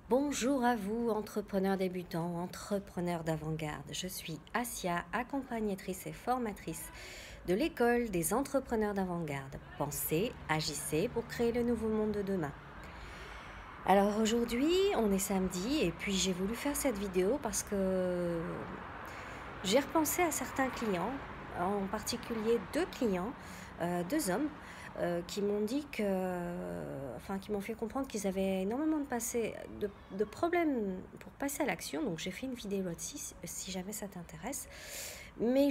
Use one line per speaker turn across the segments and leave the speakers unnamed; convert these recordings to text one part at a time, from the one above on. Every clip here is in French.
Bonjour à vous, entrepreneurs débutants, entrepreneurs d'avant-garde. Je suis Asia, accompagnatrice et formatrice de l'école des entrepreneurs d'avant-garde. Pensez, agissez pour créer le nouveau monde de demain. Alors aujourd'hui, on est samedi et puis j'ai voulu faire cette vidéo parce que j'ai repensé à certains clients, en particulier deux clients, deux hommes, qui m'ont dit qui m'ont fait comprendre qu'ils avaient énormément de problèmes pour passer à l'action. Donc j'ai fait une vidéo là-dessus, si jamais ça t'intéresse. Mais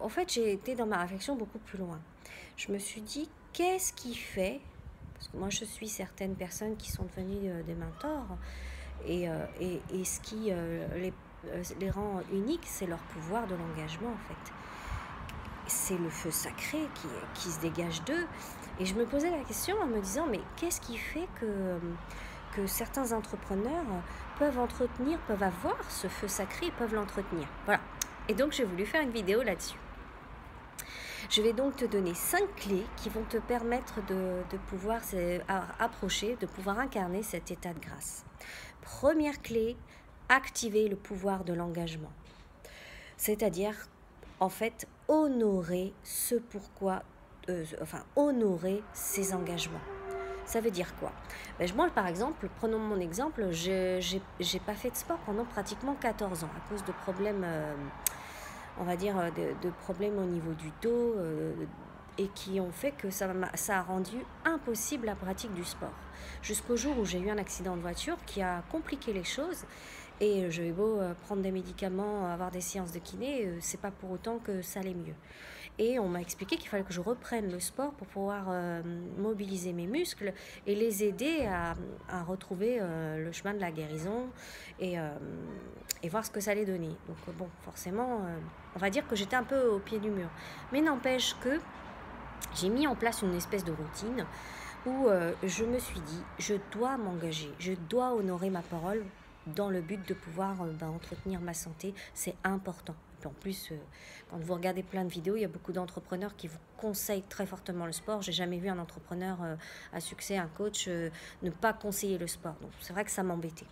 en fait, j'ai été dans ma réflexion beaucoup plus loin. Je me suis dit, qu'est-ce qui fait, parce que moi je suis certaines personnes qui sont devenues des mentors, et ce qui les rend uniques, c'est leur pouvoir de l'engagement en fait. C'est le feu sacré qui se dégage d'eux. Et je me posais la question en me disant, mais qu'est-ce qui fait que certains entrepreneurs peuvent avoir ce feu sacré et peuvent l'entretenir? Voilà. Et donc, j'ai voulu faire une vidéo là-dessus. Je vais donc te donner 5 clés qui vont te permettre de pouvoir approcher, de pouvoir incarner cet état de grâce. Première clé, activer le pouvoir de l'engagement. C'est-à-dire, en fait, honorer honorer ses engagements. Ça veut dire quoi? Moi, par exemple, prenons mon exemple, j'ai pas fait de sport pendant pratiquement 14 ans à cause de problèmes, on va dire, de problèmes au niveau du dos, et qui ont fait que ça a rendu impossible la pratique du sport. Jusqu'au jour où j'ai eu un accident de voiture qui a compliqué les choses. Et j'avais beau prendre des médicaments, avoir des séances de kiné, c'est pas pour autant que ça allait mieux. Et on m'a expliqué qu'il fallait que je reprenne le sport pour pouvoir mobiliser mes muscles et les aider à retrouver le chemin de la guérison et voir ce que ça allait donner. Donc bon, forcément, on va dire que j'étais un peu au pied du mur. Mais n'empêche que j'ai mis en place une espèce de routine où je me suis dit, je dois m'engager, je dois honorer ma parole dans le but de pouvoir entretenir ma santé. C'est important. Et puis en plus, quand vous regardez plein de vidéos, il y a beaucoup d'entrepreneurs qui vous conseillent très fortement le sport. J'ai jamais vu un entrepreneur à succès, un coach, ne pas conseiller le sport. Donc c'est vrai que ça m'embêtait.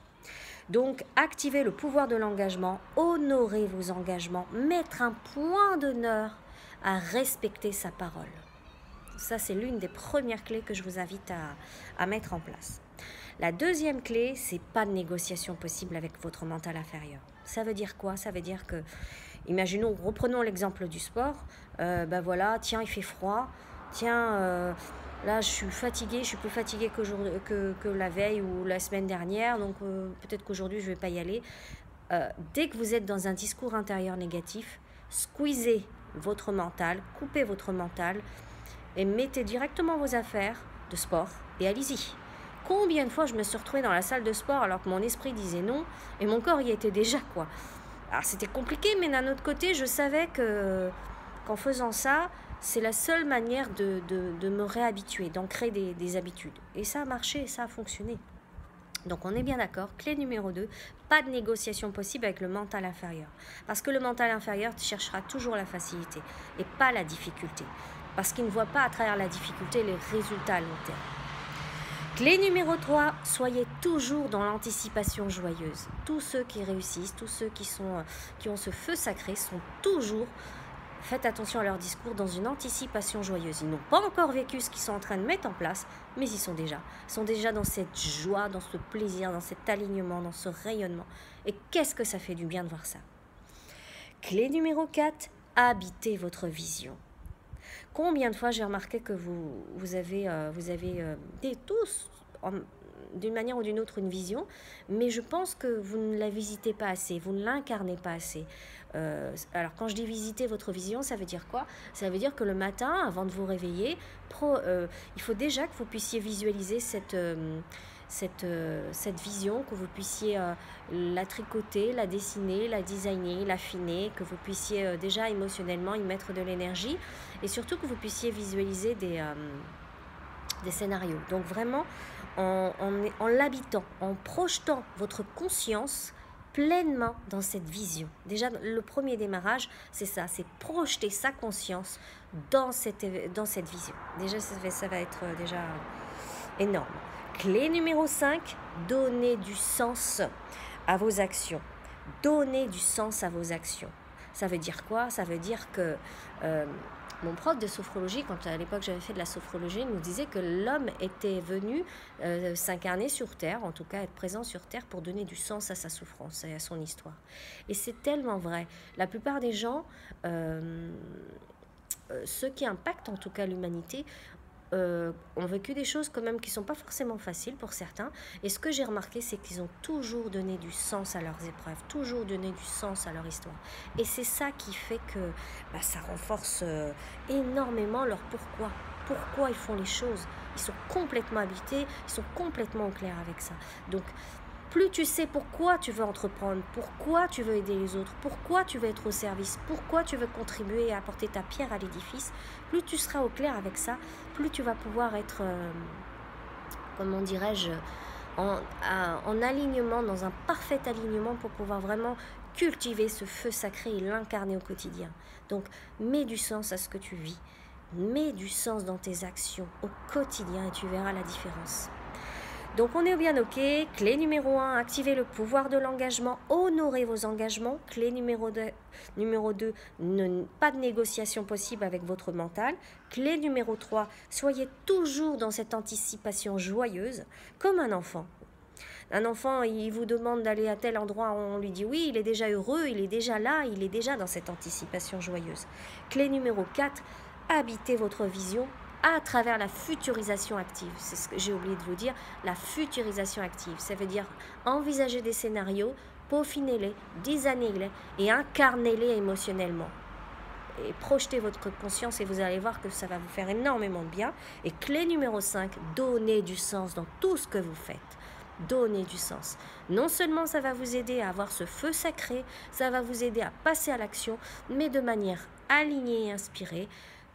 Donc, activez le pouvoir de l'engagement, honorez vos engagements, mettre un point d'honneur à respecter sa parole. Ça, c'est l'une des premières clés que je vous invite à mettre en place. La deuxième clé, c'est pas de négociation possible avec votre mental inférieur. Ça veut dire quoi? Ça veut dire que, imaginons, reprenons l'exemple du sport. Voilà, tiens, il fait froid. Tiens, là, je suis fatiguée, je suis plus fatiguée que la veille ou la semaine dernière. Donc, peut-être qu'aujourd'hui, je vais pas y aller. Dès que vous êtes dans un discours intérieur négatif, squeezez votre mental, coupez votre mental et mettez directement vos affaires de sport et allez-y. Combien de fois je me suis retrouvée dans la salle de sport alors que mon esprit disait non et mon corps y était déjà, quoi. Alors c'était compliqué, mais d'un autre côté, je savais qu'en faisant ça, c'est la seule manière de me réhabituer, d'ancrer des habitudes. Et ça a marché, ça a fonctionné. Donc on est bien d'accord, clé numéro 2, pas de négociation possible avec le mental inférieur. Parce que le mental inférieur cherchera toujours la facilité et pas la difficulté. Parce qu'il ne voit pas à travers la difficulté les résultats à long terme. Clé numéro 3, soyez toujours dans l'anticipation joyeuse. Tous ceux qui réussissent, tous ceux qui ont ce feu sacré sont toujours, faites attention à leur discours, dans une anticipation joyeuse. Ils n'ont pas encore vécu ce qu'ils sont en train de mettre en place, mais ils sont déjà dans cette joie, dans ce plaisir, dans cet alignement, dans ce rayonnement. Et qu'est-ce que ça fait du bien de voir ça? Clé numéro 4, habitez votre vision. Combien de fois j'ai remarqué que vous avez tous, d'une manière ou d'une autre, une vision, mais je pense que vous ne la visitez pas assez, vous ne l'incarnez pas assez. Alors quand je dis visiter votre vision, ça veut dire quoi? Ça veut dire que le matin, avant de vous réveiller, il faut déjà que vous puissiez visualiser cette vision, que vous puissiez la tricoter, la dessiner, la designer, l'affiner, que vous puissiez déjà émotionnellement y mettre de l'énergie et surtout que vous puissiez visualiser des scénarios. Donc vraiment, en l'habitant, en projetant votre conscience pleinement dans cette vision. Déjà, le premier démarrage, c'est ça, c'est projeter sa conscience dans cette vision. Déjà, ça va être déjà énorme. Clé numéro 5, donnez du sens à vos actions. Donnez du sens à vos actions. Ça veut dire quoi? Ça veut dire que mon prof de sophrologie, quand à l'époque j'avais fait de la sophrologie, nous disait que l'homme était venu s'incarner sur Terre, en tout cas être présent sur Terre pour donner du sens à sa souffrance et à son histoire. Et c'est tellement vrai. La plupart des gens, ceux qui impactent en tout cas l'humanité, ont vécu des choses quand même qui ne sont pas forcément faciles pour certains. Et ce que j'ai remarqué, c'est qu'ils ont toujours donné du sens à leurs épreuves, toujours donné du sens à leur histoire. Et c'est ça qui fait que ça renforce énormément leur pourquoi. Pourquoi ils font les choses. Ils sont complètement habités, ils sont complètement au clair avec ça. Donc, plus tu sais pourquoi tu veux entreprendre, pourquoi tu veux aider les autres, pourquoi tu veux être au service, pourquoi tu veux contribuer et apporter ta pierre à l'édifice, plus tu seras au clair avec ça, plus tu vas pouvoir être, comment dirais-je, en alignement, dans un parfait alignement pour pouvoir vraiment cultiver ce feu sacré et l'incarner au quotidien. Donc, mets du sens à ce que tu vis, mets du sens dans tes actions au quotidien et tu verras la différence. Donc on est bien ok. Clé numéro 1, activez le pouvoir de l'engagement, honorez vos engagements. Clé numéro 2, pas de négociation possible avec votre mental. Clé numéro 3, soyez toujours dans cette anticipation joyeuse, comme un enfant. Un enfant, il vous demande d'aller à tel endroit, on lui dit oui, il est déjà heureux, il est déjà là, il est déjà dans cette anticipation joyeuse. Clé numéro 4, habitez votre vision à travers la futurisation active. C'est ce que j'ai oublié de vous dire, la futurisation active. Ça veut dire envisager des scénarios, peaufinez-les, designer-les et incarnez-les émotionnellement. Et projetez votre conscience et vous allez voir que ça va vous faire énormément de bien. Et clé numéro 5, donnez du sens dans tout ce que vous faites. Donnez du sens. Non seulement ça va vous aider à avoir ce feu sacré, ça va vous aider à passer à l'action, mais de manière alignée et inspirée.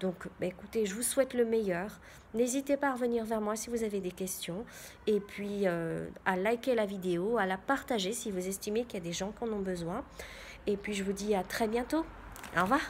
Donc, écoutez, je vous souhaite le meilleur. N'hésitez pas à revenir vers moi si vous avez des questions. Et puis, à liker la vidéo, à la partager si vous estimez qu'il y a des gens qui en ont besoin. Et puis, je vous dis à très bientôt. Au revoir.